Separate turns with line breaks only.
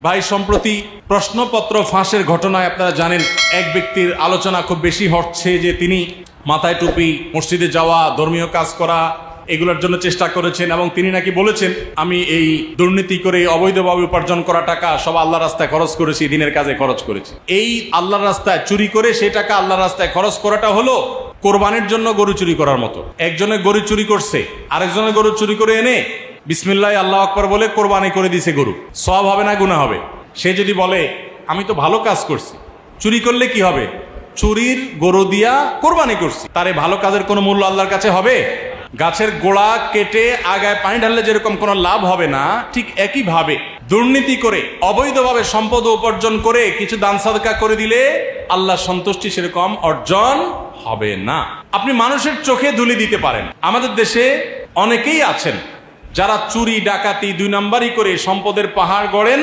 ভাই, সম্প্রতি প্রশ্নপত্র ফাঁসের ঘটনায় আপনারা জানেন এক ব্যক্তির আলোচনা খুব বেশি হচ্ছে যে তিনি মাথায় টুপি, মসজিদে যাওয়া, ধর্মীয় কাজ করা এগুলোর জন্য চেষ্টা করেছেন এবং তিনি নাকি বলেছেন আমি এই দুর্নীতি করে অবৈধভাবে উপার্জন করা টাকা সব আল্লাহর রাস্তায় খরচ করেছি, দিনের কাজে খরচ করেছি। এই আল্লাহর রাস্তায় চুরি করে সেই টাকা আল্লাহর রাস্তায় খরচ করাটা হলো কোরবানির জন্য গরু চুরি করার মতো। একজনে গরু চুরি করছে, আরেকজনের গরু চুরি করে এনে বিসমিল্লাহ আল্লাহু আকবার বলে কোরবানি করে দিছে গরু। সওয়াব হবে না গুনাহ হবে? সে যদি বলে আমি তো ভালো কাজ করছি, চুরি করলে কি হবে? চুরির গরু দিয়া কোরবানি করছি, তার এই ভালো কাজের কোনো মূল্য আল্লাহর কাছে হবে? গাছের গোড়া কেটে আগায় পানি ঢাললে যেরকম কোনো লাভ হবে না, ঠিক একই ভাবে দুর্নীতি করে অবৈধভাবে সম্পদ উপার্জন করে কিছু দান সাদকা করে দিলে আল্লাহ সন্তুষ্টি সেরকম অর্জন হবে না। আপনি মানুষের চোখে ধুলি দিতে পারেন। আমাদের দেশে অনেকেই আছেন যারা চুরি ডাকাতি 2 নাম্বারই করে সম্পদের পাহাড় গড়েন।